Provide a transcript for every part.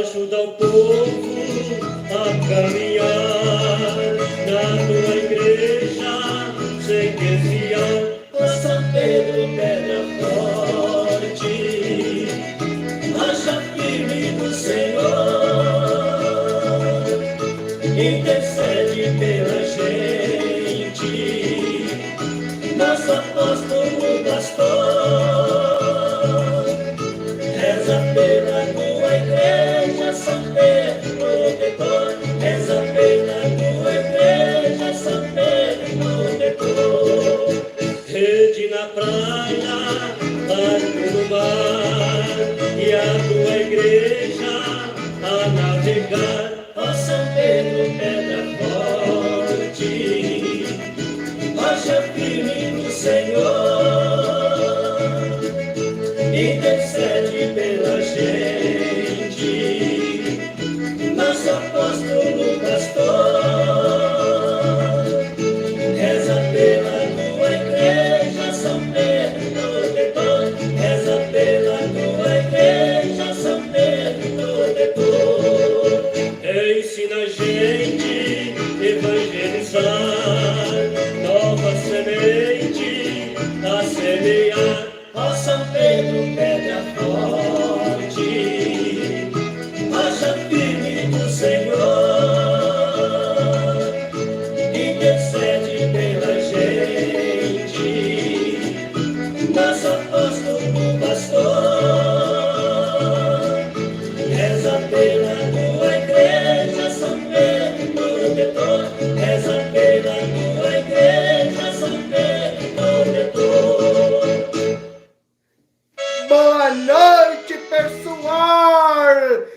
ajuda o povo a caminhar na tua igreja sem desviar. Ó São Pedro, pedra forte, rocha firme do Senhor, intercede pela gente, nosso apóstolo pastor, reza pela tua igreja, São Pedro protetor, reza pela tua igreja, São Pedro protetor. Rede na praia, barco no mar, e a tua igreja a navegar. Ó São Pedro, pedra forte, rocha firme do Senhor, intercede pela gente, nosso apóstolo pastor, reza pela tua igreja, São Pedro protetor, reza pela tua igreja, São Pedro protetor. Ensina a gente evangelizar, nova semente a semear. Ó São Pedro, pedra forte, rocha firme do Senhor, intercede pela gente, nosso apóstolo pastor, reza pela tua igreja, São Pedro protetor, reza pela tua igreja, São Pedro protetor. Boa noite, pessoal!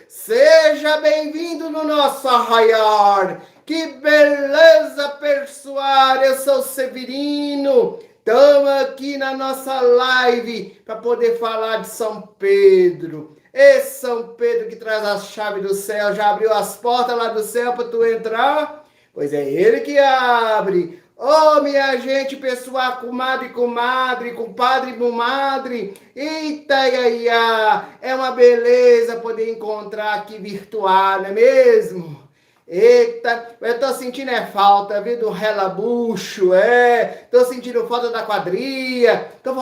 Seja bem-vindo no nosso arraiar. Que beleza, pessoal! Eu sou o Severino. Estamos aqui na nossa live para poder falar de São Pedro. Esse São Pedro que traz a chave do céu, já abriu as portas lá do céu para tu entrar? Pois é ele que abre. Ô, minha gente, pessoal, comadre, compadre e comadre, eita, iaia, é uma beleza poder encontrar aqui virtual, não é mesmo? Eita, eu tô sentindo falta, viu, do relabucho, tô sentindo falta da quadrilha, tô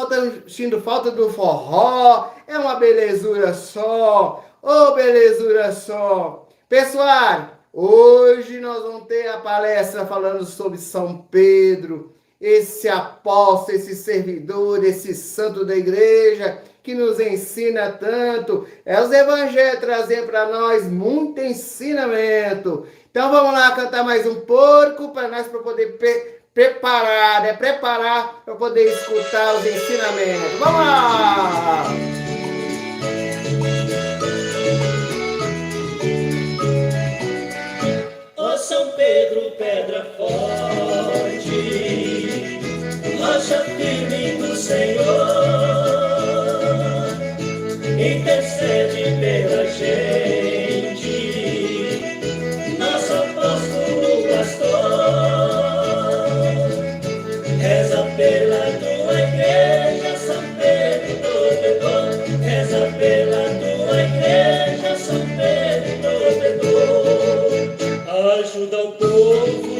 sentindo falta do forró, é uma belezura só, ô, belezura só. Pessoal, hoje nós vamos ter a palestra falando sobre São Pedro, esse apóstolo, esse servidor, esse santo da igreja que nos ensina tanto. Os evangelhos trazem para nós muito ensinamento. Então vamos lá cantar mais um pouco para nós para poder preparar para poder escutar os ensinamentos. Vamos lá! Ó São Pedro, pedra forte, rocha firme do Senhor, intercede pela gente, nosso apóstolo pastor, reza pela tua igreja, São Pedro protetor, reza pela tua igreja, São Pedro protetor. Ajuda o povo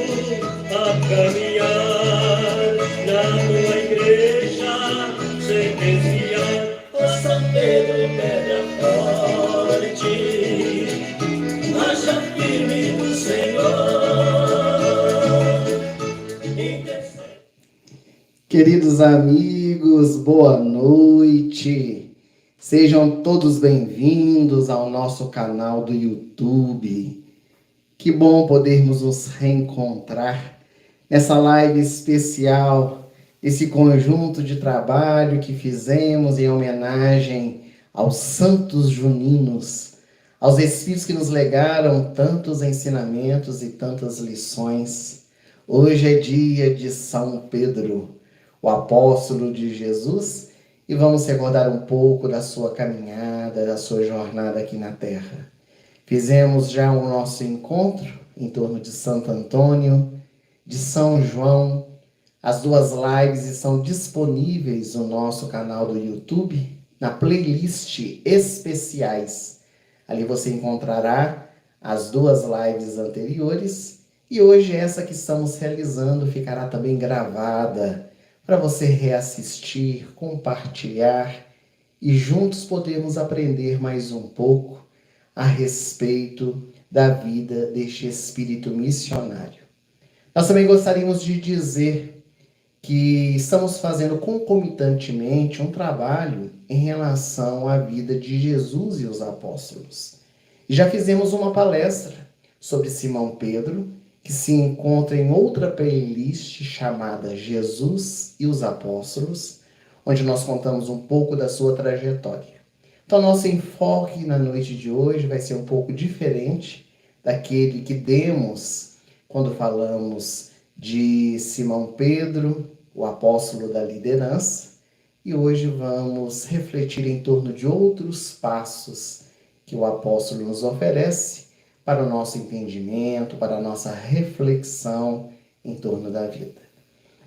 a caminhar na tua igreja sem desviar. Ó São Pedro, pedra forte, rocha firme do Senhor, intercede. Queridos amigos, boa noite. Sejam todos bem-vindos ao nosso canal do YouTube. Que bom podermos nos reencontrar nessa live especial, esse conjunto de trabalho que fizemos em homenagem aos santos juninos, aos espíritos que nos legaram tantos ensinamentos e tantas lições. Hoje é dia de São Pedro, o apóstolo de Jesus, e vamos recordar um pouco da sua caminhada, da sua jornada aqui na Terra. Fizemos já o nosso encontro em torno de Santo Antônio, de São João. As duas lives estão disponíveis no nosso canal do YouTube, na playlist especiais. Ali você encontrará as 2 lives anteriores e hoje essa que estamos realizando ficará também gravada para você reassistir, compartilhar e juntos podemos aprender mais um pouco a respeito da vida deste espírito missionário. Nós também gostaríamos de dizer que estamos fazendo concomitantemente um trabalho em relação à vida de Jesus e os apóstolos. E já fizemos uma palestra sobre Simão Pedro, que se encontra em outra playlist chamada Jesus e os Apóstolos, onde nós contamos um pouco da sua trajetória. Então, nosso enfoque na noite de hoje vai ser um pouco diferente daquele que demos quando falamos de Simão Pedro, o apóstolo da liderança, e hoje vamos refletir em torno de outros passos que o apóstolo nos oferece para o nosso entendimento, para a nossa reflexão em torno da vida.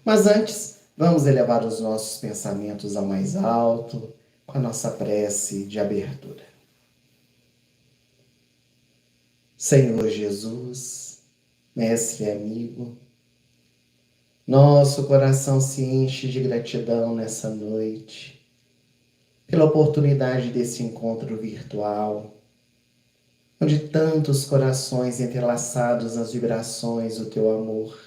Mas antes, vamos elevar os nossos pensamentos ao mais alto, com a nossa prece de abertura. Senhor Jesus, mestre e amigo, nosso coração se enche de gratidão nessa noite, pela oportunidade desse encontro virtual, onde tantos corações entrelaçados nas vibrações do teu amor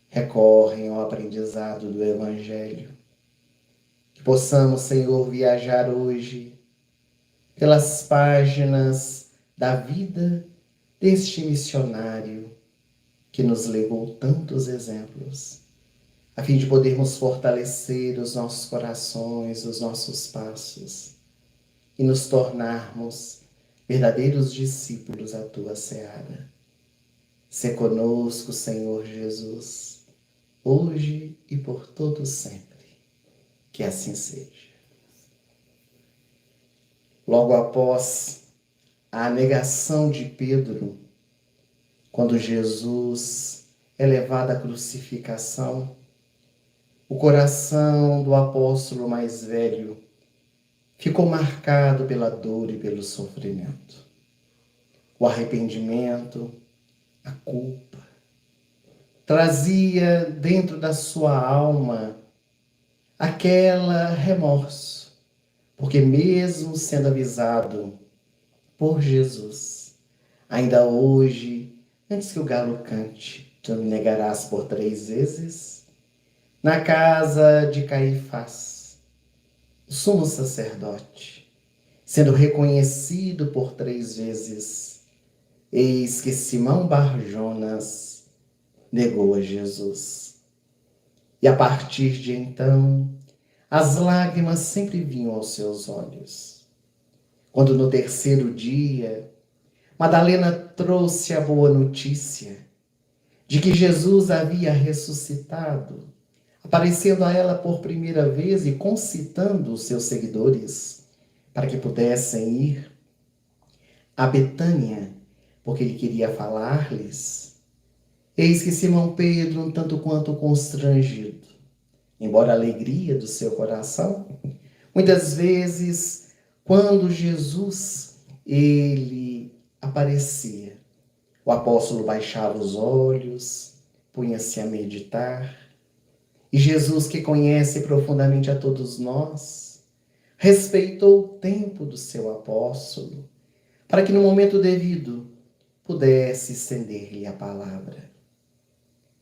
recorrem ao aprendizado do Evangelho. Que possamos, Senhor, viajar hoje pelas páginas da vida deste missionário que nos legou tantos exemplos, a fim de podermos fortalecer os nossos corações, os nossos passos e nos tornarmos verdadeiros discípulos da tua seara. Sê conosco, Senhor Jesus, hoje e por todo sempre. Que assim seja. Logo após a negação de Pedro, quando Jesus é levado à crucificação, o coração do apóstolo mais velho ficou marcado pela dor e pelo sofrimento. O arrependimento, a culpa, trazia dentro da sua alma aquela remorso, porque mesmo sendo avisado por Jesus, ainda hoje, antes que o galo cante, tu me negarás por 3 vezes, na casa de Caifás, o sumo sacerdote, sendo reconhecido por 3 vezes, eis que Simão Bar-Jonas negou a Jesus. E a partir de então, as lágrimas sempre vinham aos seus olhos. Quando no 3º dia, Madalena trouxe a boa notícia de que Jesus havia ressuscitado, aparecendo a ela por primeira vez e concitando os seus seguidores para que pudessem ir a Betânia, porque ele queria falar-lhes. Eis que Simão Pedro, um tanto quanto constrangido, embora a alegria do seu coração, muitas vezes, quando Jesus, ele aparecia, o apóstolo baixava os olhos, punha-se a meditar, e Jesus, que conhece profundamente a todos nós, respeitou o tempo do seu apóstolo, para que no momento devido pudesse estender-lhe a palavra.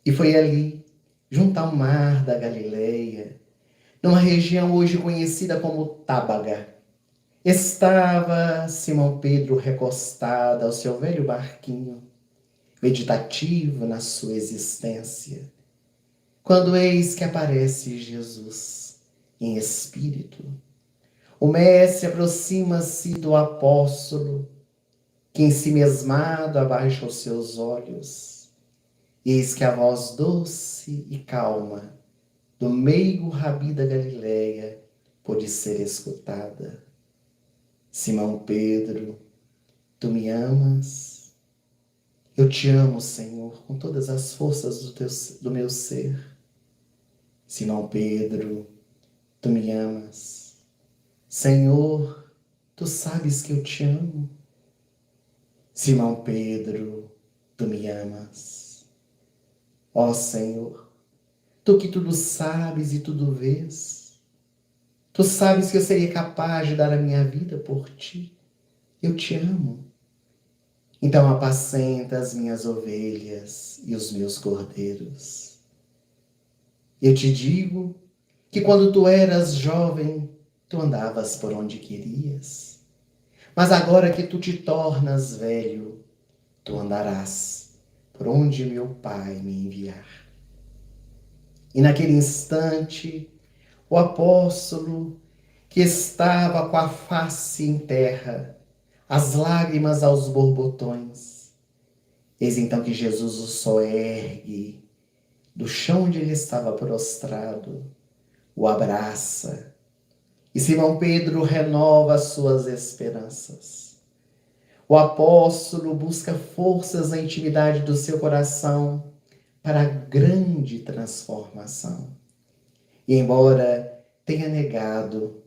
E foi ali, junto ao mar da Galileia, numa região hoje conhecida como Tábaga, estava Simão Pedro recostado ao seu velho barquinho, meditativo na sua existência, quando eis que aparece Jesus em espírito. O mestre aproxima-se do apóstolo, que ensimesmado abaixa os seus olhos. Eis que a voz doce e calma do meigo rabi da Galileia pôde ser escutada. Simão Pedro, tu me amas? Eu te amo, Senhor, com todas as forças do meu ser. Simão Pedro, tu me amas? Senhor, tu sabes que eu te amo. Simão Pedro, tu me amas. Ó Senhor, tu que tudo sabes e tudo vês, tu sabes que eu seria capaz de dar a minha vida por ti. Eu te amo. Então apacenta as minhas ovelhas e os meus cordeiros. Eu te digo que quando tu eras jovem, tu andavas por onde querias. Mas agora que tu te tornas velho, tu andarás por onde meu Pai me enviar. E naquele instante, o apóstolo, que estava com a face em terra, as lágrimas aos borbotões, eis então que Jesus o soergue do chão onde ele estava prostrado, o abraça, e Simão Pedro renova as suas esperanças. O apóstolo busca forças na intimidade do seu coração para a grande transformação. E embora tenha negado,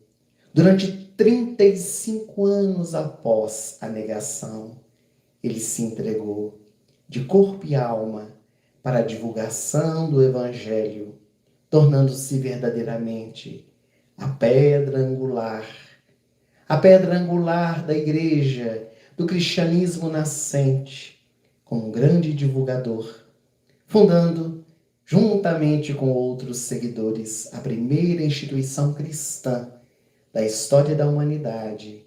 durante 35 anos após a negação, ele se entregou de corpo e alma para a divulgação do Evangelho, tornando-se verdadeiramente a pedra angular da igreja, do cristianismo nascente, como um grande divulgador, fundando, juntamente com outros seguidores, a primeira instituição cristã da história da humanidade,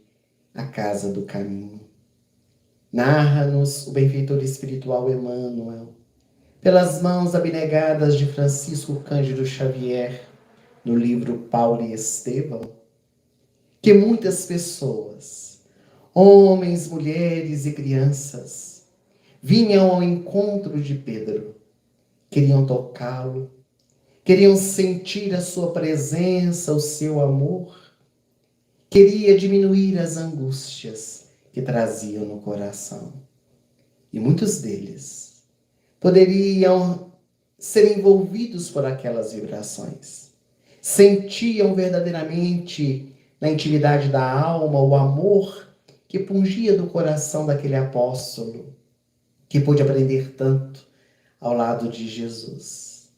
a Casa do Caminho. Narra-nos o benfeitor espiritual Emmanuel, pelas mãos abnegadas de Francisco Cândido Xavier, no livro Paulo e Estevão, que muitas pessoas, homens, mulheres e crianças, vinham ao encontro de Pedro, queriam tocá-lo, queriam sentir a sua presença, o seu amor, queria diminuir as angústias que traziam no coração. E muitos deles poderiam ser envolvidos por aquelas vibrações. Sentiam verdadeiramente na intimidade da alma o amor que pungia do coração daquele apóstolo, que pôde aprender tanto ao lado de Jesus.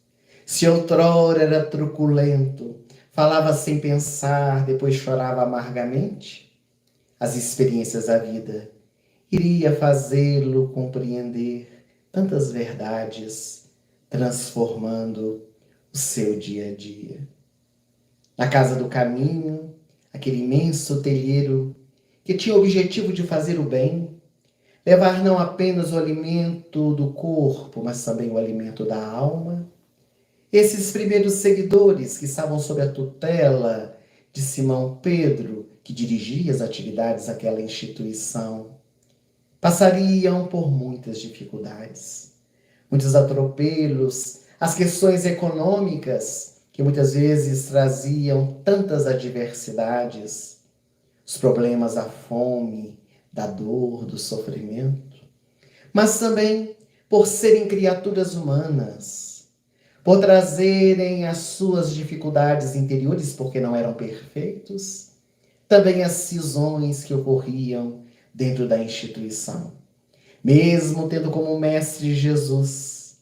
Se outrora era truculento, falava sem pensar, depois chorava amargamente, as experiências da vida iria fazê-lo compreender tantas verdades, transformando o seu dia a dia. Na Casa do Caminho, aquele imenso telheiro que tinha o objetivo de fazer o bem, levar não apenas o alimento do corpo, mas também o alimento da alma. Esses primeiros seguidores que estavam sob a tutela de Simão Pedro, que dirigia as atividades daquela instituição, passariam por muitas dificuldades, muitos atropelos, as questões econômicas, que muitas vezes traziam tantas adversidades, os problemas da fome, da dor, do sofrimento, mas também por serem criaturas humanas, por trazerem as suas dificuldades interiores, porque não eram perfeitos, também as cisões que ocorriam dentro da instituição. Mesmo tendo como mestre Jesus,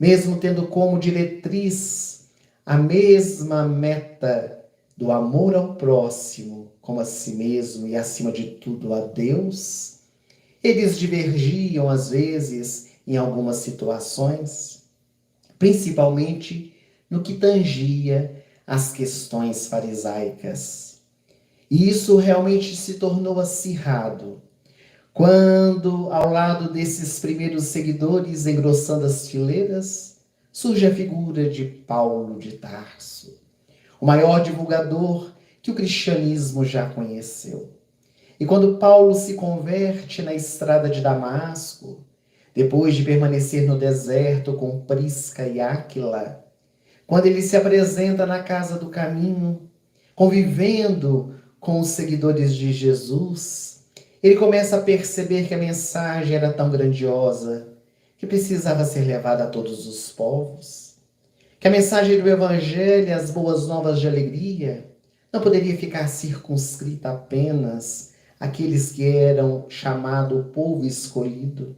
mesmo tendo como diretriz a mesma meta do amor ao próximo, como a si mesmo e, acima de tudo, a Deus, eles divergiam, às vezes, em algumas situações, principalmente no que tangia às questões farisaicas. E isso realmente se tornou acirrado quando, ao lado desses primeiros seguidores, engrossando as fileiras, surge a figura de Paulo de Tarso, o maior divulgador que o cristianismo já conheceu. E quando Paulo se converte na estrada de Damasco, depois de permanecer no deserto com Prisca e Áquila, quando ele se apresenta na Casa do Caminho, convivendo com os seguidores de Jesus, ele começa a perceber que a mensagem era tão grandiosa que precisava ser levada a todos os povos, que a mensagem do Evangelho e as boas novas de alegria não poderia ficar circunscrita apenas aqueles que eram chamado o povo escolhido.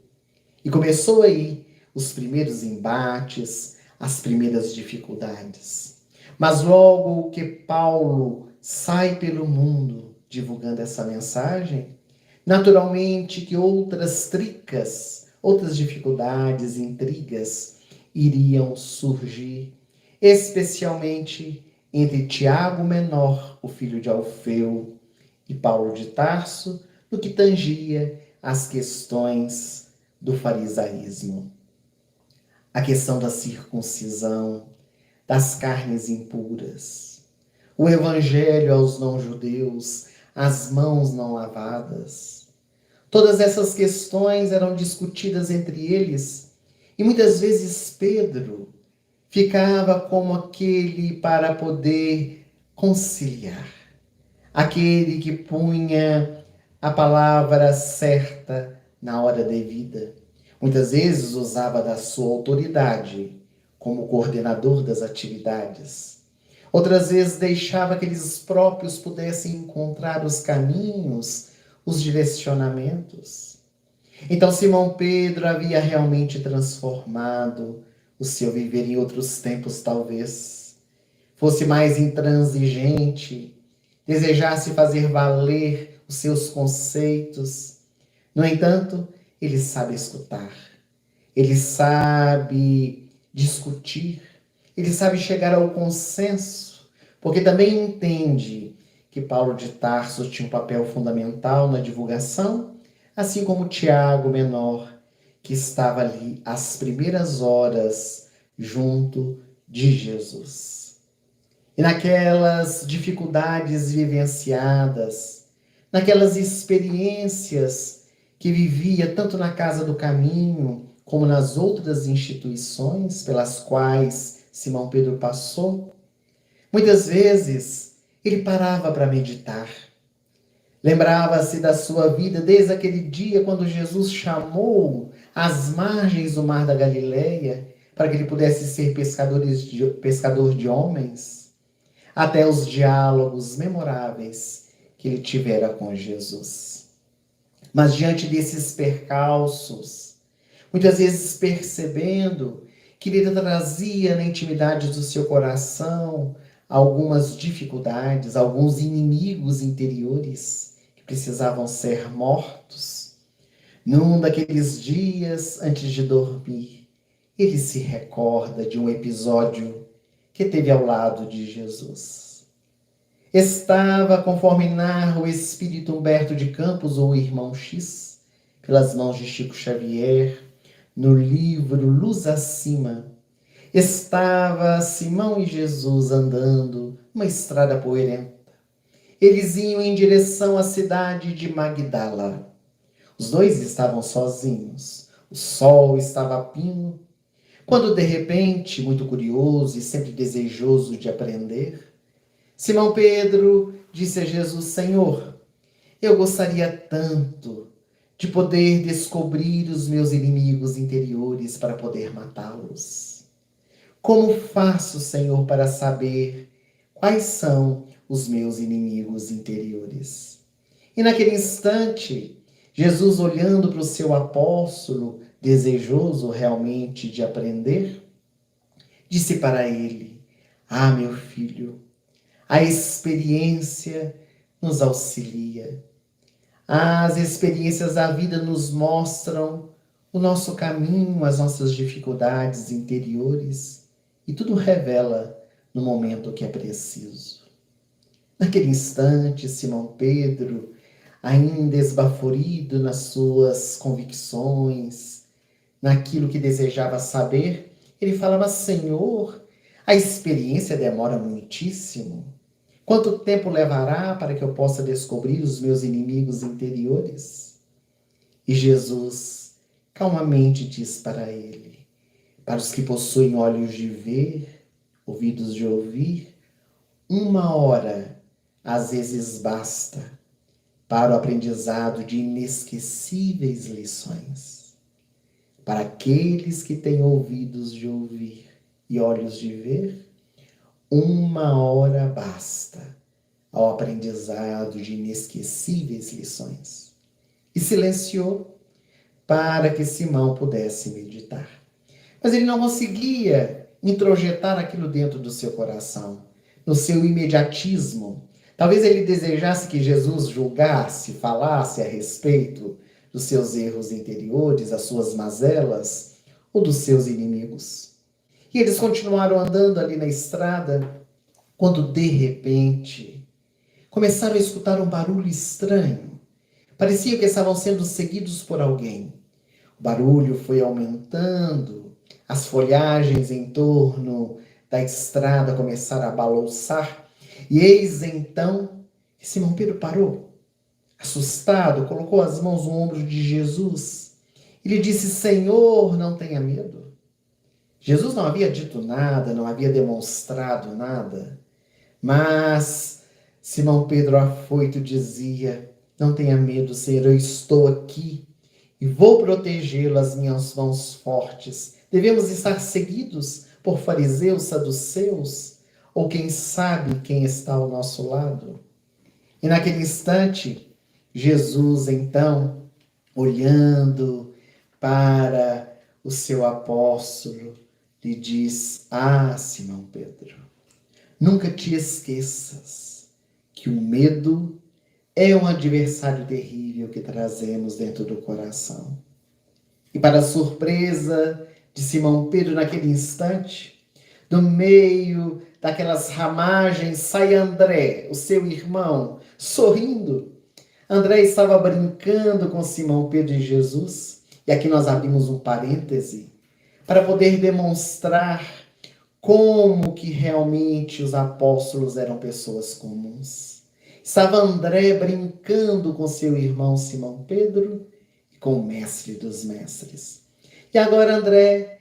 E começou aí os primeiros embates, as primeiras dificuldades. Mas logo que Paulo sai pelo mundo divulgando essa mensagem, naturalmente que outras tricas, outras dificuldades, intrigas iriam surgir, especialmente entre Tiago Menor, o filho de Alfeu, e Paulo de Tarso, no que tangia às questões do farisaísmo. A questão da circuncisão, das carnes impuras, o evangelho aos não-judeus, as mãos não lavadas. Todas essas questões eram discutidas entre eles e muitas vezes Pedro ficava como aquele para poder conciliar, aquele que punha a palavra certa na hora devida. Muitas vezes usava da sua autoridade como coordenador das atividades. Outras vezes deixava que eles próprios pudessem encontrar os caminhos, os direcionamentos. Então Simão Pedro havia realmente transformado o seu viver em outros tempos, talvez. Fosse mais intransigente, desejasse fazer valer os seus conceitos. No entanto, ele sabe escutar, ele sabe discutir, ele sabe chegar ao consenso, porque também entende que Paulo de Tarso tinha um papel fundamental na divulgação, assim como Tiago Menor, que estava ali às primeiras horas junto de Jesus. E naquelas dificuldades vivenciadas, naquelas experiências que vivia tanto na Casa do Caminho, como nas outras instituições pelas quais Simão Pedro passou, muitas vezes ele parava para meditar. Lembrava-se da sua vida desde aquele dia quando Jesus chamou às margens do mar da Galileia para que ele pudesse ser pescador de homens, até os diálogos memoráveis que ele tivera com Jesus. Mas diante desses percalços, muitas vezes percebendo que ele trazia na intimidade do seu coração algumas dificuldades, alguns inimigos interiores que precisavam ser mortos. Num daqueles dias, antes de dormir, ele se recorda de um episódio que teve ao lado de Jesus. Estava, conforme narra o espírito Humberto de Campos, ou o irmão X, pelas mãos de Chico Xavier, no livro Luz Acima, estava Simão e Jesus andando uma estrada poeirenta. Eles iam em direção à cidade de Magdala. Os dois estavam sozinhos. O sol estava a pino, quando de repente, muito curioso e sempre desejoso de aprender, Simão Pedro disse a Jesus: Senhor, eu gostaria tanto de poder descobrir os meus inimigos interiores para poder matá-los. Como faço, Senhor, para saber quais são os meus inimigos interiores? E naquele instante, Jesus, olhando para o seu apóstolo, desejoso realmente de aprender, disse para ele: Ah, meu filho, a experiência nos auxilia. As experiências da vida nos mostram o nosso caminho, as nossas dificuldades interiores, e tudo revela no momento que é preciso. Naquele instante, Simão Pedro, ainda esbaforido nas suas convicções, naquilo que desejava saber, ele falava: Senhor, a experiência demora muitíssimo. Quanto tempo levará para que eu possa descobrir os meus inimigos interiores? E Jesus calmamente diz para ele: para os que possuem olhos de ver, ouvidos de ouvir, 1 hora às vezes basta para o aprendizado de inesquecíveis lições. Para aqueles que têm ouvidos de ouvir e olhos de ver, 1 hora basta ao aprendizado de inesquecíveis lições. E silenciou para que Simão pudesse meditar. Mas ele não conseguia introjetar aquilo dentro do seu coração, no seu imediatismo. Talvez ele desejasse que Jesus julgasse, falasse a respeito dos seus erros interiores, as suas mazelas ou dos seus inimigos. E eles continuaram andando ali na estrada, quando de repente começaram a escutar um barulho estranho. Parecia que estavam sendo seguidos por alguém. O barulho foi aumentando, as folhagens em torno da estrada começaram a balouçar, e eis então que Simão Pedro parou. Assustado, colocou as mãos no ombro de Jesus e lhe disse: Senhor, não tenha medo. Jesus não havia dito nada, não havia demonstrado nada, mas Simão Pedro afoito dizia: não tenha medo, Senhor, eu estou aqui e vou protegê-lo, as minhas mãos fortes. Devemos estar seguidos por fariseus, saduceus, ou quem sabe quem está ao nosso lado. E naquele instante, Jesus, então, olhando para o seu apóstolo, lhe diz: Simão Pedro, nunca te esqueças que o medo é um adversário terrível que trazemos dentro do coração. E para a surpresa de Simão Pedro, naquele instante, do meio daquelas ramagens, sai André, o seu irmão, sorrindo. André estava brincando com Simão Pedro e Jesus. E aqui nós abrimos um parêntese para poder demonstrar como que realmente os apóstolos eram pessoas comuns. Estava André brincando com seu irmão Simão Pedro e com o mestre dos mestres. E agora André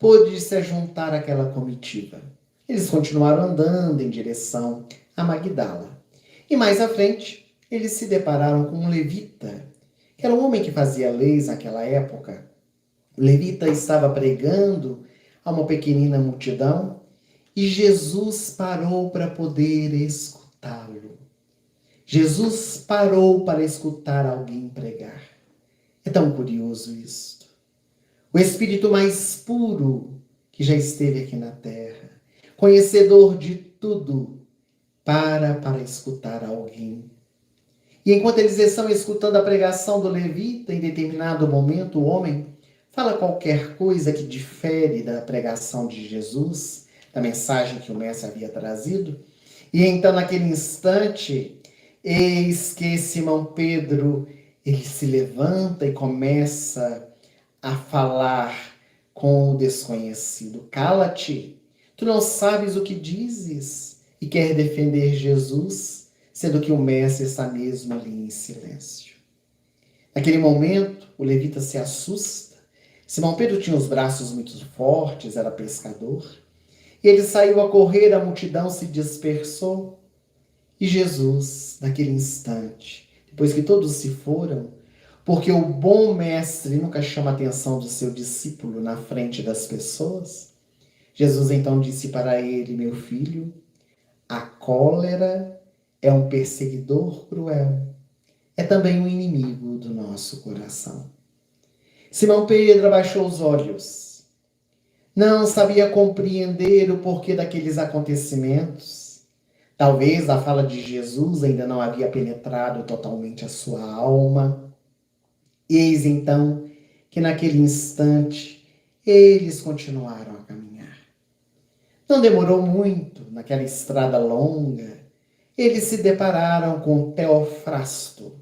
pôde se juntar àquela comitiva. Eles continuaram andando em direção a Magdala. E mais à frente, eles se depararam com um levita, que era um homem que fazia leis naquela época. O levita estava pregando a uma pequenina multidão e Jesus parou para poder escutá-lo. Jesus parou para escutar alguém pregar. É tão curioso isto. O espírito mais puro que já esteve aqui na terra, conhecedor de tudo, para escutar alguém. E enquanto eles estão escutando a pregação do levita, em determinado momento o homem fala qualquer coisa que difere da pregação de Jesus, da mensagem que o mestre havia trazido. E então, naquele instante, eis que Simão Pedro, ele se levanta e começa a falar com o desconhecido. Cala-te, tu não sabes o que dizes e quer defender Jesus, sendo que o mestre está mesmo ali em silêncio. Naquele momento, o levita se assusta. Simão Pedro tinha os braços muito fortes, era pescador. E ele saiu a correr, a multidão se dispersou. E Jesus, naquele instante, depois que todos se foram, porque o bom mestre nunca chama a atenção do seu discípulo na frente das pessoas, Jesus então disse para ele: meu filho, a cólera é um perseguidor cruel, é também um inimigo do nosso coração. Simão Pedro abaixou os olhos. Não sabia compreender o porquê daqueles acontecimentos. Talvez a fala de Jesus ainda não havia penetrado totalmente a sua alma. Eis então que naquele instante eles continuaram a caminhar. Não demorou muito, naquela estrada longa, eles se depararam com Teofrasto.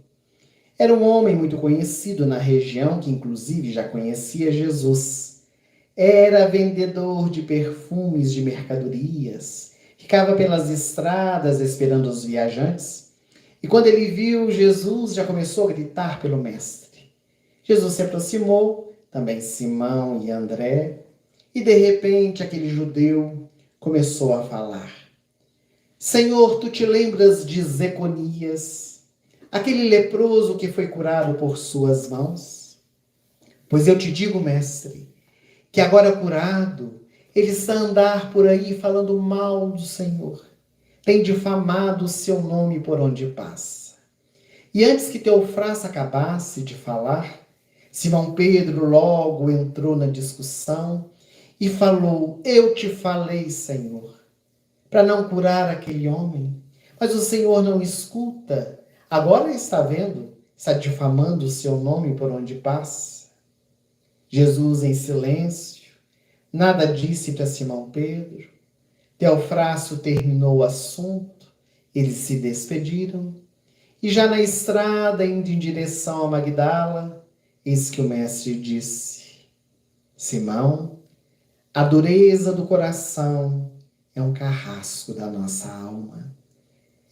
Era um homem muito conhecido na região, que inclusive já conhecia Jesus. Era vendedor de perfumes, de mercadorias. Ficava pelas estradas esperando os viajantes. E quando ele viu Jesus, já começou a gritar pelo mestre. Jesus se aproximou, também Simão e André, e de repente aquele judeu começou a falar: Senhor, tu te lembras de Zeconias, aquele leproso que foi curado por suas mãos? Pois eu te digo, mestre, que agora curado, ele está a andar por aí falando mal do Senhor, tem difamado o seu nome por onde passa. E antes que Teofrasto acabasse de falar, Simão Pedro logo entrou na discussão e falou: Eu te falei, Senhor, para não curar aquele homem, mas o Senhor não escuta. Agora está vendo, está difamando o seu nome por onde passa. Jesus, em silêncio, nada disse para Simão Pedro. Teofrasto terminou o assunto, eles se despediram, e já na estrada, indo em direção a Magdala, eis que o mestre disse: Simão, a dureza do coração é um carrasco da nossa alma.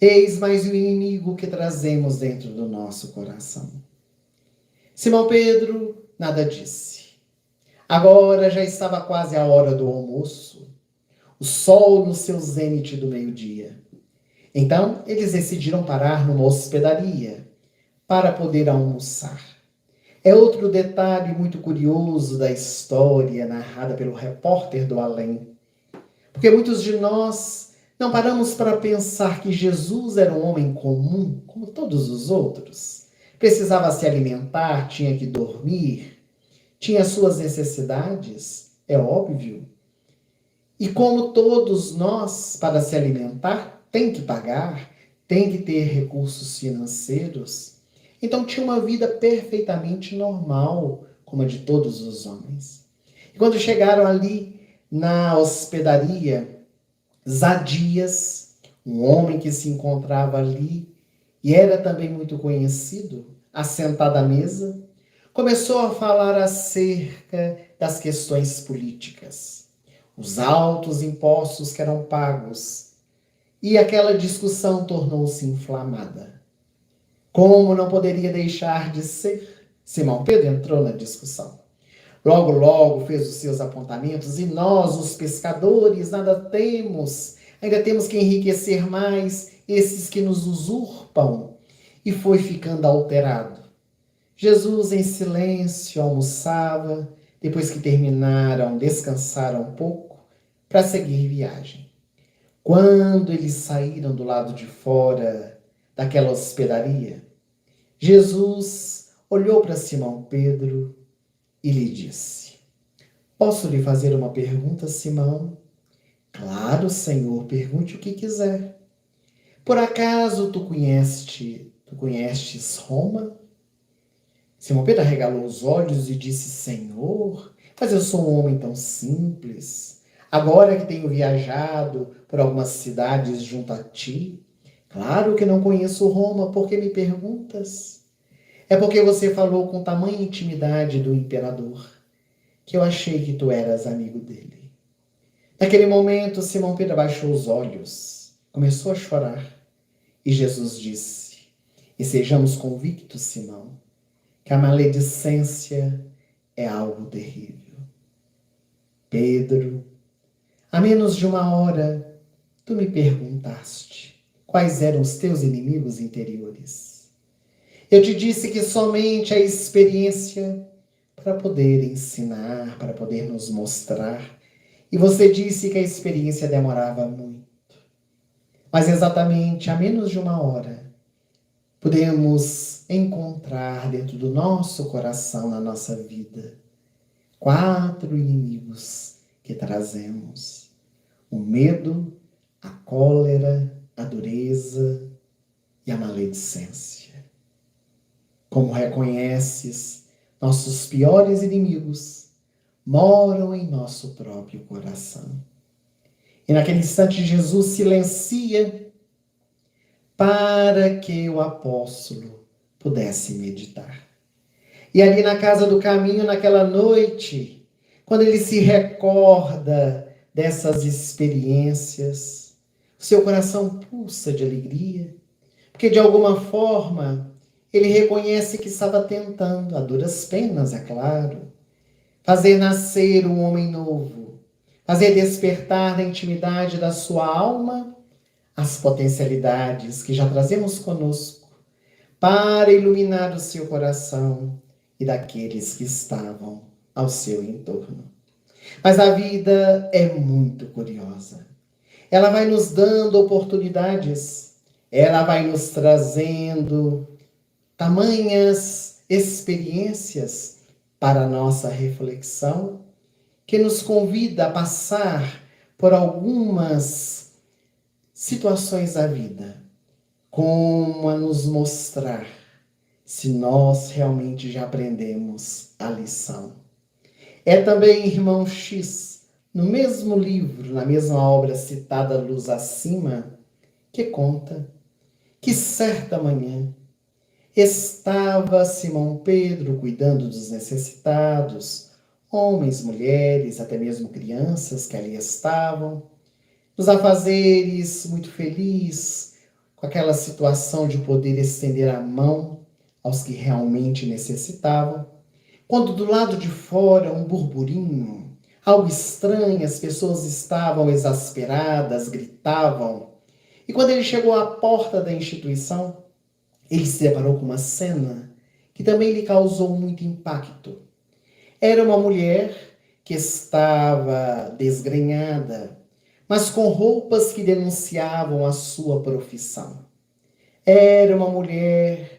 Eis mais o inimigo que trazemos dentro do nosso coração. Simão Pedro nada disse. Agora já estava quase a hora do almoço, o sol no seu zênite do meio-dia. Então, eles decidiram parar numa hospedaria para poder almoçar. É outro detalhe muito curioso da história narrada pelo repórter do além. Porque muitos de nós não paramos para pensar que Jesus era um homem comum, como todos os outros. Precisava se alimentar, tinha que dormir, tinha suas necessidades, é óbvio. E como todos nós, para se alimentar, tem que pagar, tem que ter recursos financeiros. Então tinha uma vida perfeitamente normal, como a de todos os homens. E quando chegaram ali na hospedaria, Zadias, um homem que se encontrava ali e era também muito conhecido, assentado à mesa, começou a falar acerca das questões políticas, os altos impostos que eram pagos, e aquela discussão tornou-se inflamada. Como não poderia deixar de ser, Simão Pedro entrou na discussão. Logo, logo fez os seus apontamentos, e nós, os pescadores, nada temos, ainda temos que enriquecer mais esses que nos usurpam. E foi ficando alterado. Jesus, em silêncio, almoçava, depois que terminaram, descansaram um pouco, para seguir viagem. Quando eles saíram do lado de fora daquela hospedaria, Jesus olhou para Simão Pedro e lhe disse: Posso lhe fazer uma pergunta, Simão? Claro, Senhor, pergunte o que quiser. Por acaso tu conhestes Roma? Simão Pedro arregalou os olhos e disse: Senhor, mas eu sou um homem tão simples. Agora que tenho viajado por algumas cidades junto a ti, claro que não conheço Roma, por que me perguntas? É porque você falou com tamanha intimidade do imperador, que eu achei que tu eras amigo dele. Naquele momento, Simão Pedro abaixou os olhos, começou a chorar, e Jesus disse: E sejamos convictos, Simão, que a maledicência é algo terrível. Pedro, há menos de uma hora, tu me perguntaste quais eram os teus inimigos interiores. Eu te disse que somente a experiência para poder ensinar, para poder nos mostrar. E você disse que a experiência demorava muito. Mas exatamente há menos de uma hora, podemos encontrar dentro do nosso coração, na nossa vida, 4 inimigos que trazemos: o medo, a cólera, a dureza e a maledicência. Como reconheces, nossos piores inimigos moram em nosso próprio coração. E naquele instante Jesus silencia para que o apóstolo pudesse meditar. E ali na casa do caminho, naquela noite, quando ele se recorda dessas experiências, o seu coração pulsa de alegria, porque de alguma forma ele reconhece que estava tentando, a duras penas, é claro, fazer nascer um homem novo, fazer despertar na intimidade da sua alma as potencialidades que já trazemos conosco para iluminar o seu coração e daqueles que estavam ao seu entorno. Mas a vida é muito curiosa. Ela vai nos dando oportunidades, ela vai nos trazendo tamanhas experiências para a nossa reflexão, que nos convida a passar por algumas situações da vida, como a nos mostrar se nós realmente já aprendemos a lição. É também irmão X, no mesmo livro, na mesma obra citada Luz Acima, que conta que certa manhã estava Simão Pedro cuidando dos necessitados, homens, mulheres, até mesmo crianças que ali estavam, nos afazeres, muito feliz com aquela situação de poder estender a mão aos que realmente necessitavam, quando do lado de fora um burburinho, algo estranho, as pessoas estavam exasperadas, gritavam. E quando ele chegou à porta da instituição, ele se deparou com uma cena que também lhe causou muito impacto. Era uma mulher que estava desgrenhada, mas com roupas que denunciavam a sua profissão. Era uma mulher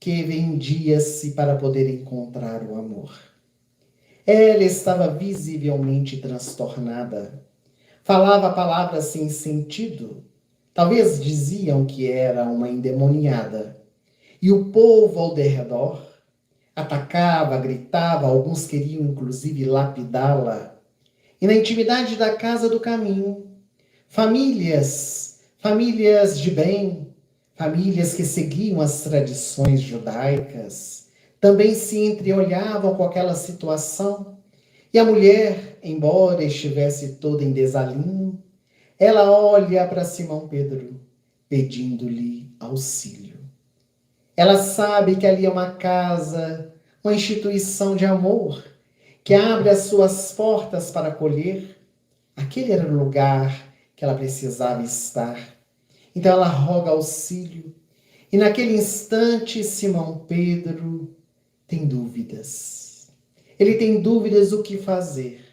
que vendia-se para poder encontrar o amor. Ela estava visivelmente transtornada. Falava palavras sem sentido. Talvez diziam que era uma endemoniada. E o povo ao derredor atacava, gritava, alguns queriam inclusive lapidá-la. E na intimidade da casa do caminho, famílias de bem, famílias que seguiam as tradições judaicas, também se entreolhavam com aquela situação. E a mulher, embora estivesse toda em desalinho, ela olha para Simão Pedro, pedindo-lhe auxílio. Ela sabe que ali é uma casa, uma instituição de amor, que abre as suas portas para acolher. Aquele era o lugar que ela precisava estar. Então ela roga auxílio. E naquele instante, Simão Pedro tem dúvidas. Ele tem dúvidas do que fazer,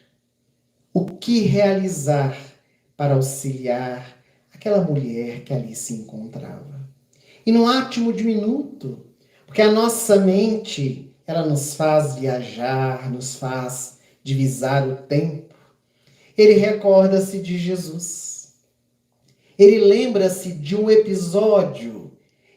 o que realizar para auxiliar aquela mulher que ali se encontrava. E num átimo de minuto, porque a nossa mente, ela nos faz viajar, nos faz divisar o tempo, ele recorda-se de Jesus. Ele lembra-se de um episódio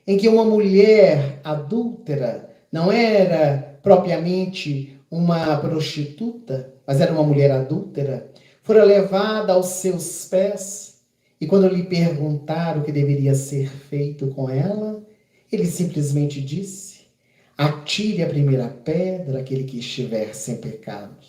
em que uma mulher adúltera, não era propriamente uma prostituta, mas era uma mulher adúltera, fora levada aos seus pés, e quando lhe perguntaram o que deveria ser feito com ela, ele simplesmente disse: atire a primeira pedra aquele que estiver sem pecado.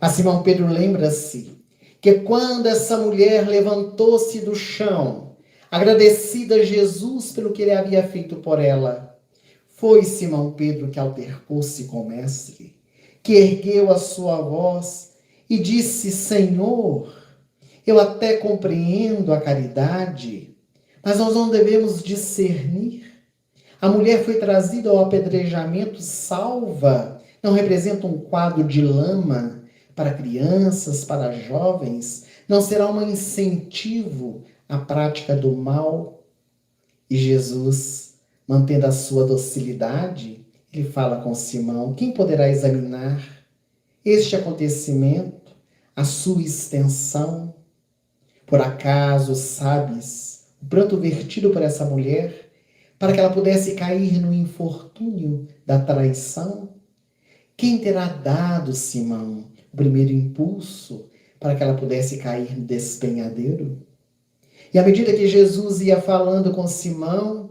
Mas Simão Pedro lembra-se que quando essa mulher levantou-se do chão, agradecida a Jesus pelo que ele havia feito por ela, foi Simão Pedro que altercou-se com o mestre, que ergueu a sua voz e disse: Senhor, eu até compreendo a caridade, mas nós não devemos discernir. A mulher foi trazida ao apedrejamento salva, não representa um quadro de lama para crianças, para jovens, não será um incentivo à prática do mal. E Jesus, mantendo a sua docilidade, ele fala com Simão: quem poderá examinar este acontecimento, a sua extensão? Por acaso sabes o pranto vertido por essa mulher para que ela pudesse cair no infortúnio da traição? Quem terá dado, Simão, o primeiro impulso para que ela pudesse cair no despenhadeiro? E à medida que Jesus ia falando com Simão,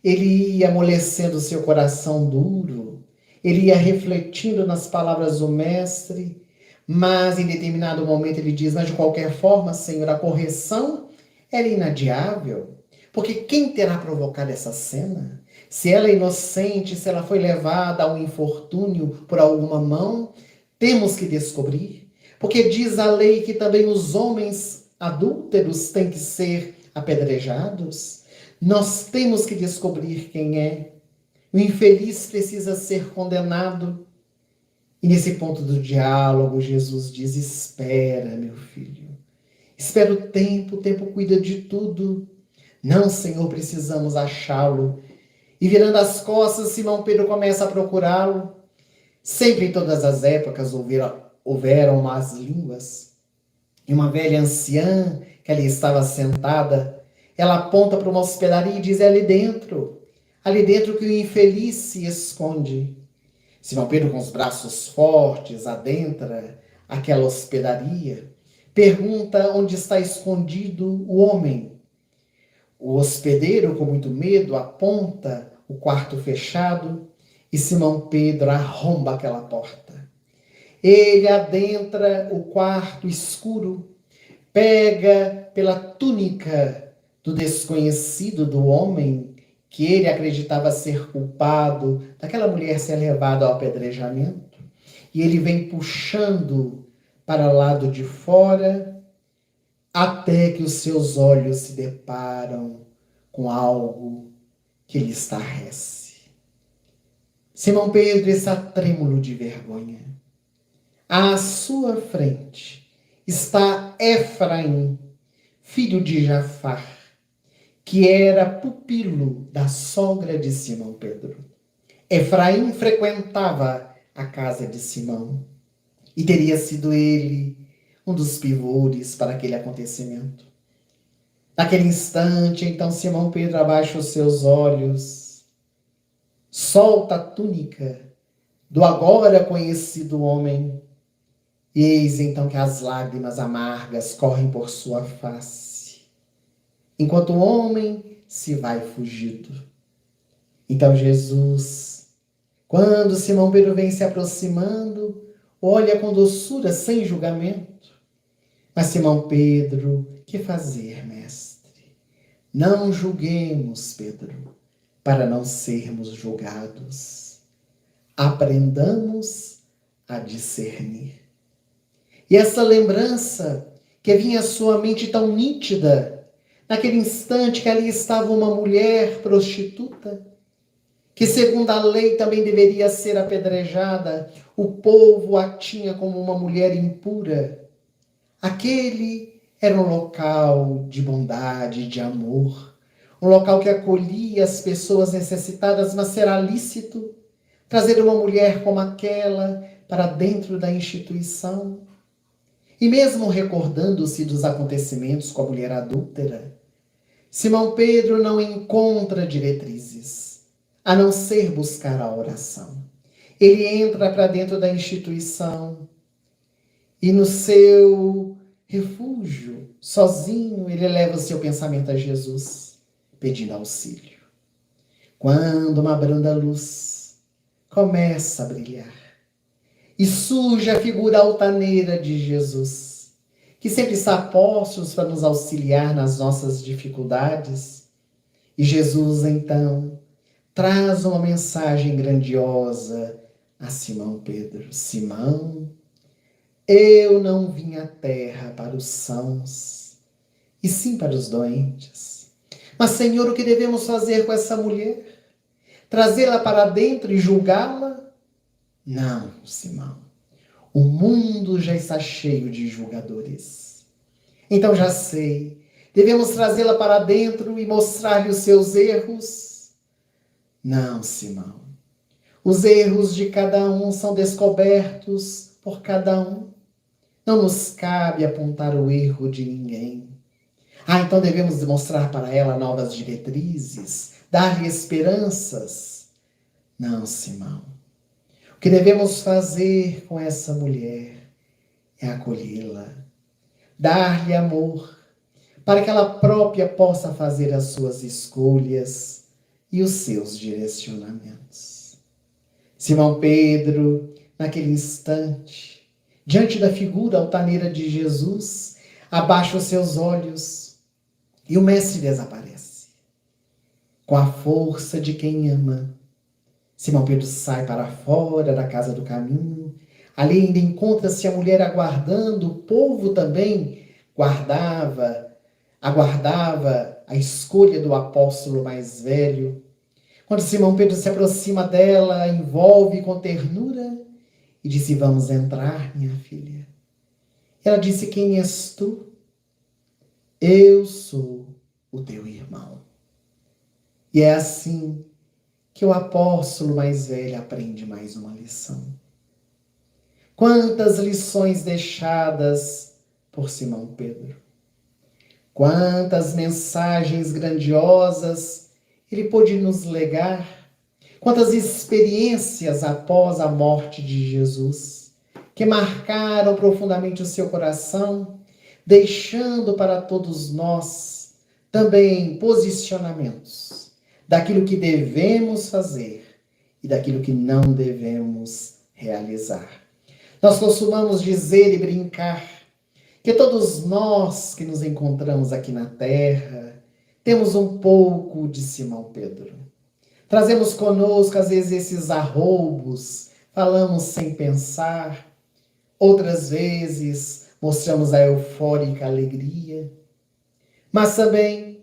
ele ia amolecendo seu coração duro, ele ia refletindo nas palavras do mestre, mas em determinado momento ele diz: mas de qualquer forma, Senhor, a correção era inadiável, porque quem terá provocado essa cena? Se ela é inocente, se ela foi levada a um infortúnio por alguma mão, temos que descobrir, porque diz a lei que também os homens adúlteros têm que ser apedrejados. Nós temos que descobrir quem é. O infeliz precisa ser condenado. E nesse ponto do diálogo, Jesus diz: espera, meu filho, Espera o tempo cuida de tudo. Não, Senhor, precisamos achá-lo. E virando as costas, Simão Pedro começa a procurá-lo. Sempre em todas as épocas houveram más línguas. E uma velha anciã, que ali estava sentada, ela aponta para uma hospedaria e diz: é ali dentro que o infeliz se esconde. Simão Pedro, com os braços fortes, adentra aquela hospedaria, pergunta onde está escondido o homem. O hospedeiro, com muito medo, aponta o quarto fechado e Simão Pedro arromba aquela porta. Ele adentra o quarto escuro, pega pela túnica do desconhecido do homem, que ele acreditava ser culpado daquela mulher ser levada ao apedrejamento, e ele vem puxando para o lado de fora, até que os seus olhos se deparam com algo que lhe estarrece. Simão Pedro está trêmulo de vergonha. À sua frente está Efraim, filho de Jafar, que era pupilo da sogra de Simão Pedro. Efraim frequentava a casa de Simão e teria sido ele um dos pivôs para aquele acontecimento. Naquele instante, então, Simão Pedro abaixa os seus olhos, solta a túnica do agora conhecido homem, e eis então que as lágrimas amargas correm por sua face, enquanto o homem se vai fugido. Então Jesus, quando Simão Pedro vem se aproximando, olha com doçura, sem julgamento. Mas Simão Pedro, que fazer, mestre? Não julguemos, Pedro, para não sermos julgados. Aprendamos a discernir. E essa lembrança que vinha à sua mente tão nítida, naquele instante que ali estava uma mulher prostituta, que segundo a lei também deveria ser apedrejada, o povo a tinha como uma mulher impura. Aquele era um local de bondade, de amor, um local que acolhia as pessoas necessitadas, mas será lícito trazer uma mulher como aquela para dentro da instituição? E mesmo recordando-se dos acontecimentos com a mulher adúltera, Simão Pedro não encontra diretrizes, a não ser buscar a oração. Ele entra para dentro da instituição e no seu refúgio, sozinho, ele leva o seu pensamento a Jesus, pedindo auxílio. Quando uma branda luz começa a brilhar e surge a figura altaneira de Jesus, que sempre está a postos para nos auxiliar nas nossas dificuldades, e Jesus, então, traz uma mensagem grandiosa a Simão Pedro. Simão, eu não vim à terra para os sãos, e sim para os doentes. Mas, Senhor, o que devemos fazer com essa mulher? Trazê-la para dentro e julgá-la? Não, Simão. O mundo já está cheio de julgadores. Então já sei. Devemos trazê-la para dentro e mostrar-lhe os seus erros? Não, Simão. Os erros de cada um são descobertos por cada um. Não nos cabe apontar o erro de ninguém. Então devemos mostrar para ela novas diretrizes, dar-lhe esperanças? Não, Simão. O que devemos fazer com essa mulher é acolhê-la, dar-lhe amor, para que ela própria possa fazer as suas escolhas e os seus direcionamentos. Simão Pedro, naquele instante, diante da figura altaneira de Jesus, abaixa os seus olhos e o mestre desaparece. Com a força de quem ama, Simão Pedro sai para fora da casa do caminho. Ali ainda encontra-se a mulher aguardando. O povo também aguardava a escolha do apóstolo mais velho. Quando Simão Pedro se aproxima dela, envolve com ternura e disse: vamos entrar, minha filha. Ela disse: quem és tu? Eu sou o teu irmão. E é assim que o apóstolo mais velho aprende mais uma lição. Quantas lições deixadas por Simão Pedro. Quantas mensagens grandiosas ele pôde nos legar. Quantas experiências após a morte de Jesus, que marcaram profundamente o seu coração, deixando para todos nós também posicionamentos daquilo que devemos fazer e daquilo que não devemos realizar. Nós costumamos dizer e brincar que todos nós que nos encontramos aqui na Terra temos um pouco de Simão Pedro. Trazemos conosco, às vezes, esses arroubos, falamos sem pensar, outras vezes mostramos a eufórica alegria, mas também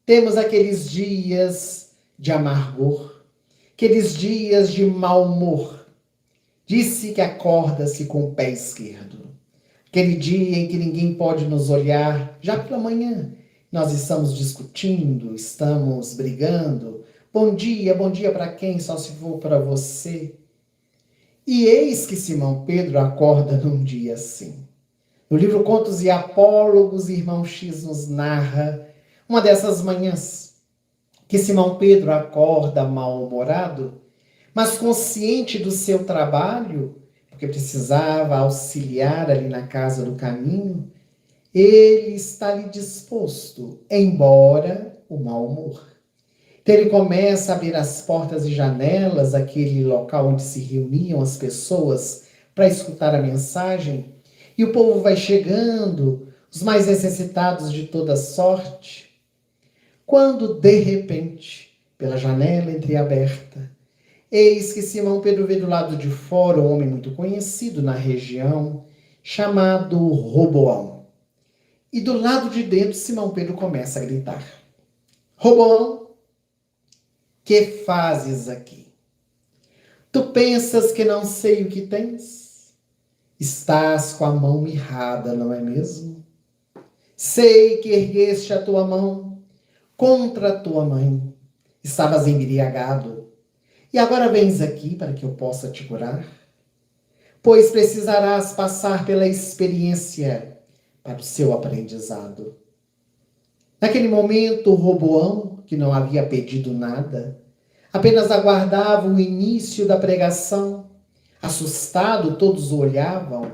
temos aqueles dias de amargor, aqueles dias de mau humor. Disse que acorda-se com o pé esquerdo. Aquele dia em que ninguém pode nos olhar, já pela manhã, nós estamos discutindo, estamos brigando. Bom dia para quem? Só se for para você. E eis que Simão Pedro acorda num dia assim. No livro Contos e Apólogos, Irmão X nos narra uma dessas manhãs que Simão Pedro acorda mal-humorado, mas consciente do seu trabalho, porque precisava auxiliar ali na casa do caminho, ele está ali disposto, embora o mau humor. Então ele começa a abrir as portas e janelas, aquele local onde se reuniam as pessoas para escutar a mensagem, e o povo vai chegando, os mais necessitados de toda sorte, quando de repente, pela janela entreaberta, eis que Simão Pedro vê do lado de fora um homem muito conhecido na região, chamado Roboão. E do lado de dentro, Simão Pedro começa a gritar: Roboão, que fazes aqui? Tu pensas que não sei o que tens? Estás com a mão mirrada, não é mesmo? Sei que ergueste a tua mão contra a tua mãe. Estavas embriagado. E agora vens aqui para que eu possa te curar? Pois precisarás passar pela experiência para o seu aprendizado. Naquele momento, o Roboão, que não havia pedido nada, apenas aguardava o início da pregação. Assustado, todos o olhavam.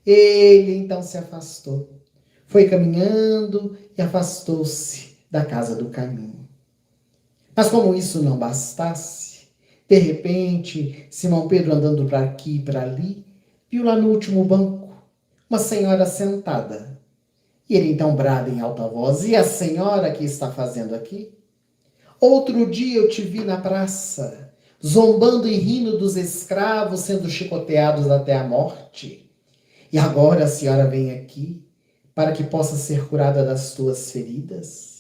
Ele então se afastou. Foi caminhando e afastou-se da casa do caminho. Mas como isso não bastasse, de repente, Simão Pedro andando para aqui e para ali, viu lá no último banco uma senhora sentada. E ele então brada em alta voz: e a senhora que está fazendo aqui? Outro dia eu te vi na praça, zombando e rindo dos escravos sendo chicoteados até a morte. E agora a senhora vem aqui para que possa ser curada das tuas feridas?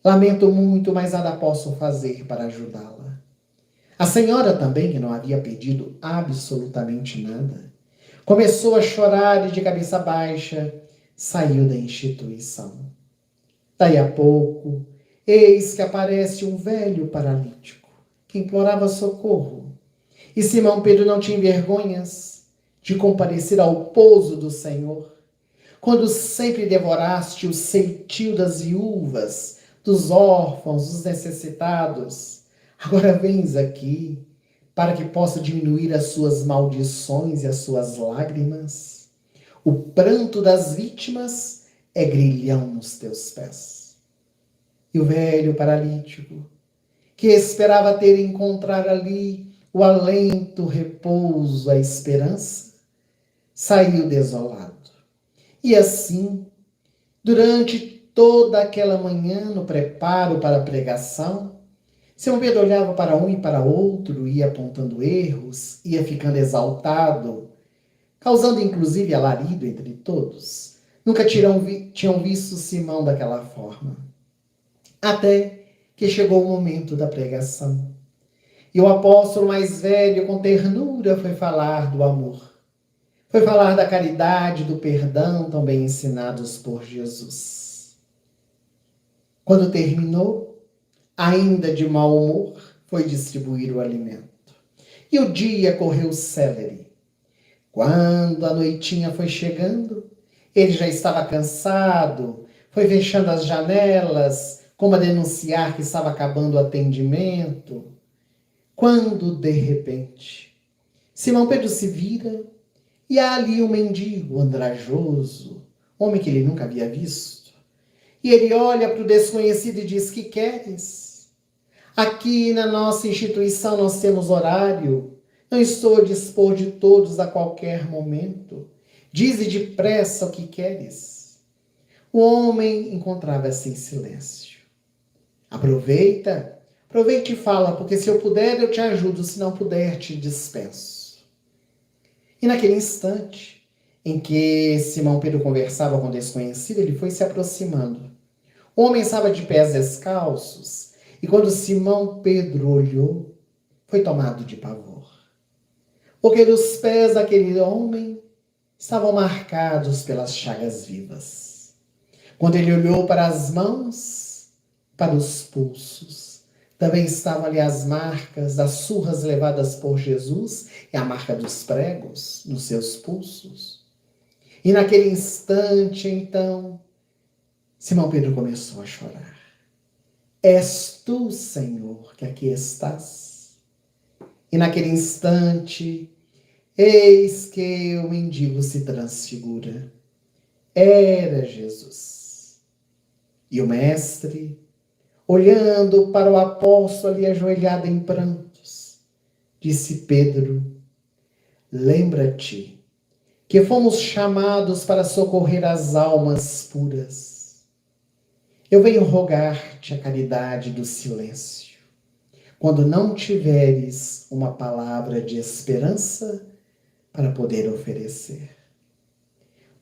Lamento muito, mas nada posso fazer para ajudá-la. A senhora também, que não havia pedido absolutamente nada, começou a chorar e de cabeça baixa saiu da instituição. Daí a pouco, eis que aparece um velho paralítico que implorava socorro. E Simão Pedro não tinha vergonhas de comparecer ao pouso do Senhor, quando sempre devoraste o ceitil das viúvas, dos órfãos, dos necessitados. Agora vens aqui para que possa diminuir as suas maldições e as suas lágrimas. O pranto das vítimas é grilhão nos teus pés. E o velho paralítico, que esperava ter encontrar ali o alento, o repouso, a esperança, saiu desolado. E assim, durante toda aquela manhã, no preparo para a pregação, Simão Pedro olhava para um e para outro, ia apontando erros, ia ficando exaltado, causando inclusive alarido entre todos. Nunca tinham visto Simão daquela forma. Até que chegou o momento da pregação. E o apóstolo mais velho, com ternura, foi falar do amor. Foi falar da caridade, do perdão, também ensinados por Jesus. Quando terminou, ainda de mau humor, foi distribuir o alimento. E o dia correu célere. Quando a noitinha foi chegando, ele já estava cansado, foi fechando as janelas, como a denunciar que estava acabando o atendimento, quando, de repente, Simão Pedro se vira e há ali um mendigo andrajoso, homem que ele nunca havia visto. E ele olha para o desconhecido e diz: que queres? Aqui na nossa instituição nós temos horário. Não estou a dispor de todos a qualquer momento. Dize depressa o que queres. O homem encontrava-se em silêncio. Aproveite e fala, porque se eu puder eu te ajudo, se não puder te dispenso. E naquele instante em que Simão Pedro conversava com o desconhecido, ele foi se aproximando. O homem estava de pés descalços, e quando Simão Pedro olhou, foi tomado de pavor. Porque dos pés daquele homem estavam marcados pelas chagas vivas. Quando ele olhou para as mãos, para os pulsos, também estavam ali as marcas das surras levadas por Jesus e a marca dos pregos nos seus pulsos. E naquele instante, então, Simão Pedro começou a chorar. És tu, Senhor, que aqui estás? E naquele instante, eis que o mendigo se transfigura. Era Jesus. E o mestre, olhando para o apóstolo ali ajoelhado em prantos, disse: Pedro, lembra-te que fomos chamados para socorrer as almas puras. Eu venho rogar-te a caridade do silêncio. Quando não tiveres uma palavra de esperança para poder oferecer.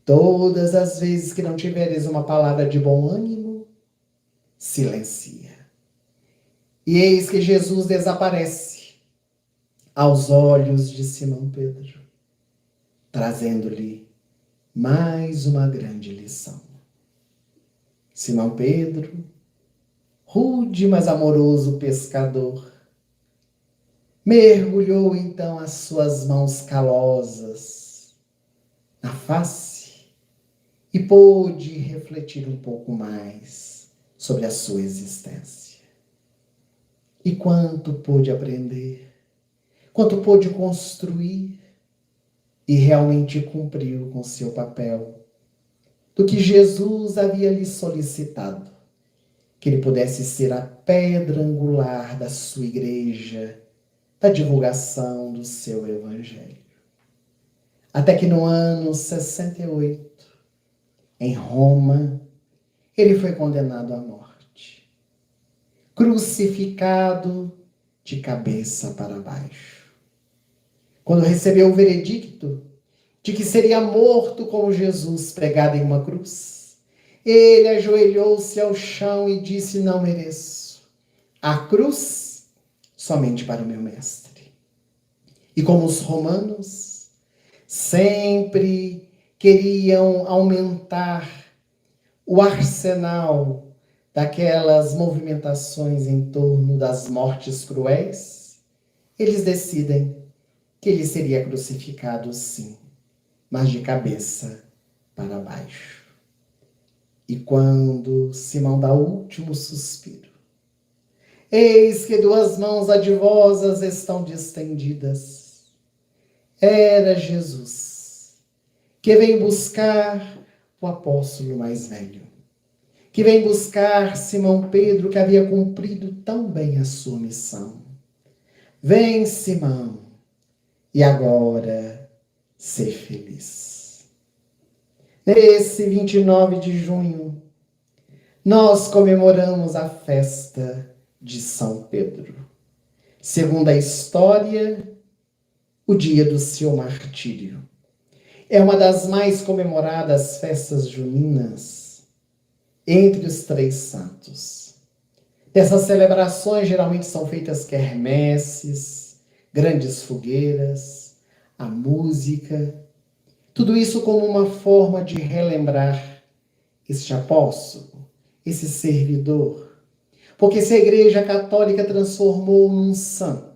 Todas as vezes que não tiveres uma palavra de bom ânimo, silencia. E eis que Jesus desaparece aos olhos de Simão Pedro, trazendo-lhe mais uma grande lição. Simão Pedro, rude mas amoroso pescador, mergulhou então as suas mãos calosas na face e pôde refletir um pouco mais sobre a sua existência. E quanto pôde aprender, quanto pôde construir, e realmente cumpriu com seu papel, do que Jesus havia lhe solicitado, que ele pudesse ser a pedra angular da sua igreja, da divulgação do seu evangelho. Até que no ano 68, em Roma, ele foi condenado à morte, crucificado de cabeça para baixo. Quando recebeu o veredicto de que seria morto como Jesus pregado em uma cruz, ele ajoelhou-se ao chão e disse: não mereço a cruz somente para o meu mestre. E como os romanos sempre queriam aumentar o arsenal daquelas movimentações em torno das mortes cruéis, eles decidem que ele seria crucificado, sim, mas de cabeça para baixo. E quando Simão dá o último suspiro, eis que duas mãos adivosas estão distendidas. Era Jesus, que vem buscar o apóstolo mais velho, que vem buscar Simão Pedro, que havia cumprido tão bem a sua missão. Vem, Simão, e agora ser feliz. Nesse 29 de junho, nós comemoramos a festa de São Pedro. Segundo a história, o dia do seu martírio. É uma das mais comemoradas festas juninas entre os três santos. Dessas celebrações geralmente são feitas quermesses, grandes fogueiras, a música, tudo isso como uma forma de relembrar este apóstolo esse servidor. Porque se a Igreja Católica transformou num santo,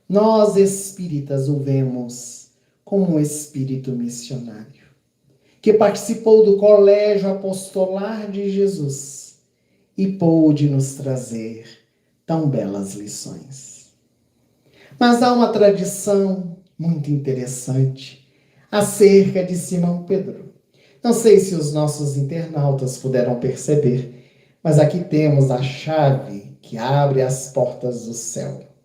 nós espíritas o vemos como um espírito missionário, que participou do colégio apostolar de Jesus e pôde nos trazer tão belas lições. Mas há uma tradição muito interessante acerca de Simão Pedro. Não sei se os nossos internautas puderam perceber, mas aqui temos a chave que abre as portas do céu.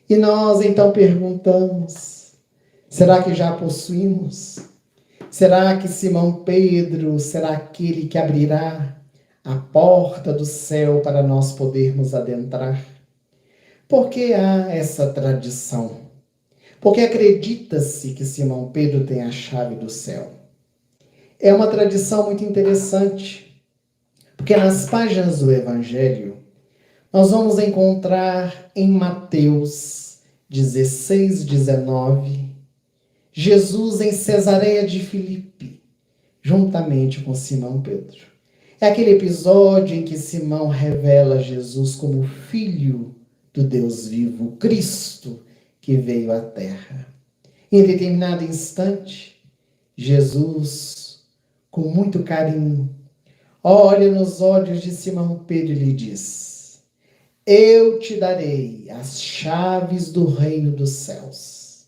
E nós então perguntamos, será que já possuímos? Será que Simão Pedro será aquele que abrirá a porta do céu para nós podermos adentrar? Por que há essa tradição? Porque acredita-se que Simão Pedro tem a chave do céu. É uma tradição muito interessante, porque nas páginas do Evangelho, nós vamos encontrar em Mateus 16, 19, Jesus em Cesareia de Filipe, juntamente com Simão Pedro. É aquele episódio em que Simão revela Jesus como Filho do Deus vivo, Cristo, que veio à Terra. Em determinado instante, Jesus, com muito carinho, olha nos olhos de Simão Pedro e lhe diz: eu te darei as chaves do reino dos céus,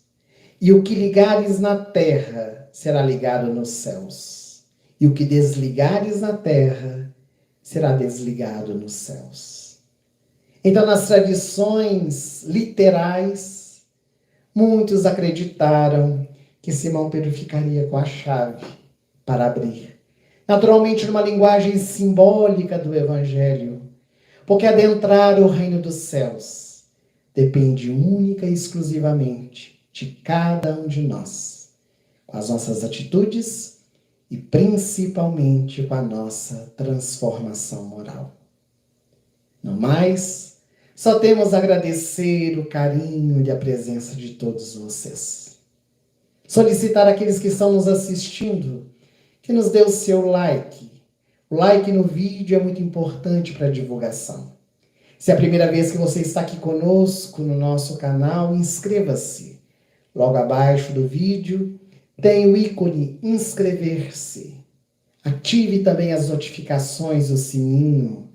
e o que ligares na terra será ligado nos céus, e o que desligares na terra será desligado nos céus. Então, nas tradições literais, muitos acreditaram que Simão Pedro ficaria com a chave para abrir. Naturalmente, numa linguagem simbólica do Evangelho, porque adentrar o reino dos céus depende única e exclusivamente de cada um de nós, com as nossas atitudes e principalmente com a nossa transformação moral. No mais, só temos a agradecer o carinho e a presença de todos vocês. Solicitar àqueles que estão nos assistindo que nos dê o seu like. O like no vídeo é muito importante para a divulgação. Se é a primeira vez que você está aqui conosco no nosso canal, inscreva-se. Logo abaixo do vídeo tem o ícone inscrever-se. Ative também as notificações, o sininho,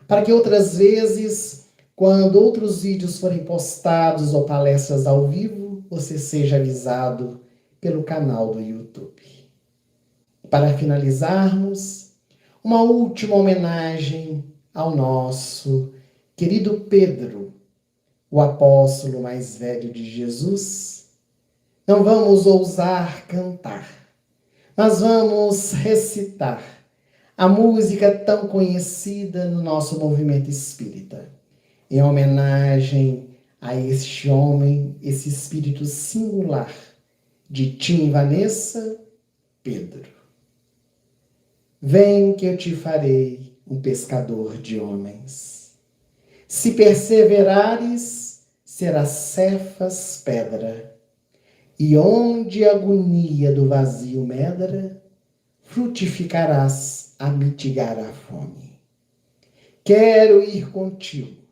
para que outras vezes, quando outros vídeos forem postados ou palestras ao vivo, você seja avisado pelo canal do YouTube. Para finalizarmos, uma última homenagem ao nosso querido Pedro, o apóstolo mais velho de Jesus. Não vamos ousar cantar, mas vamos recitar a música tão conhecida no nosso movimento espírita, em homenagem a este homem, esse espírito singular de Tim e Vanessa, Pedro. Vem que eu te farei um pescador de homens. Se perseverares, serás Cefas pedra, e onde a agonia do vazio medra, frutificarás a mitigar a fome. Quero ir contigo,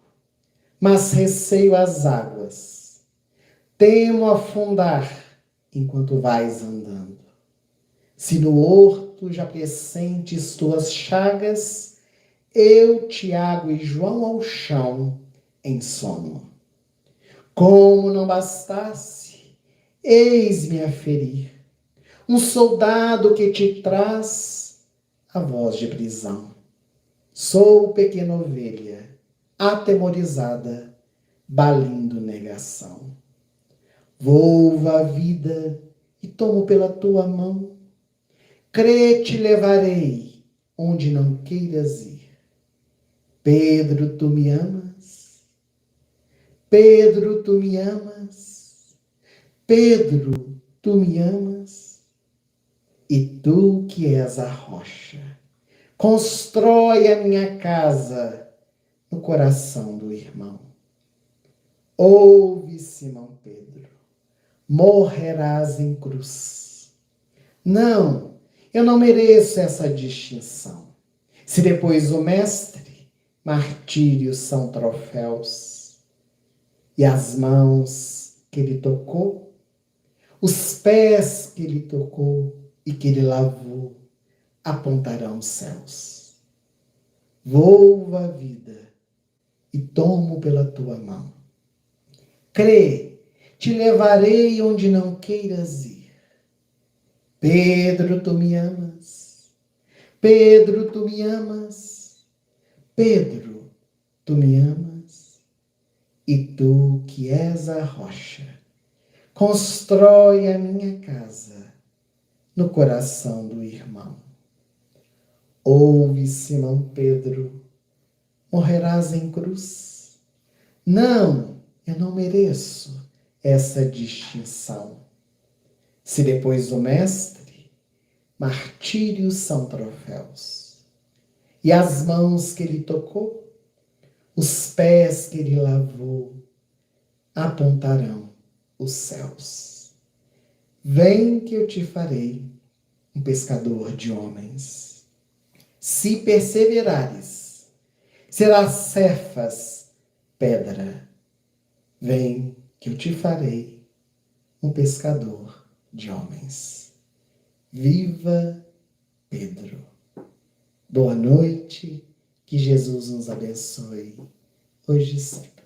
mas receio as águas. Temo afundar enquanto vais andando. Se no horto já pressentes tuas chagas, eu, Tiago e João ao chão em sono. Como não bastasse, eis-me a ferir, um soldado que te traz a voz de prisão. Sou pequena ovelha, atemorizada, balindo negação. Volvo à vida e tomo pela tua mão. Crê, te levarei onde não queiras ir. Pedro, tu me amas? Pedro, tu me amas? Pedro, tu me amas? E tu que és a rocha, constrói a minha casa no coração do irmão. Ouve, Simão Pedro, morrerás em cruz. Não, eu não mereço essa distinção. Se depois o mestre, martírios são troféus, e as mãos que ele tocou, os pés que ele tocou e que ele lavou, apontarão os céus. Volvo à vida e tomo pela tua mão. Crê, te levarei onde não queiras ir. Pedro, tu me amas. Pedro, tu me amas. Pedro, tu me amas. E tu que és a rocha, constrói a minha casa no coração do irmão. Ouve, Simão Pedro, morrerás em cruz. Não, eu não mereço essa distinção. Se depois do mestre, martírios são troféus, e as mãos que ele tocou, os pés que ele lavou, apontarão os céus. Vem que eu te farei um pescador de homens. Se perseverares, serás Cefas, pedra. Vem que eu te farei um pescador de homens. Viva Pedro. Boa noite, que Jesus nos abençoe, hoje e sempre.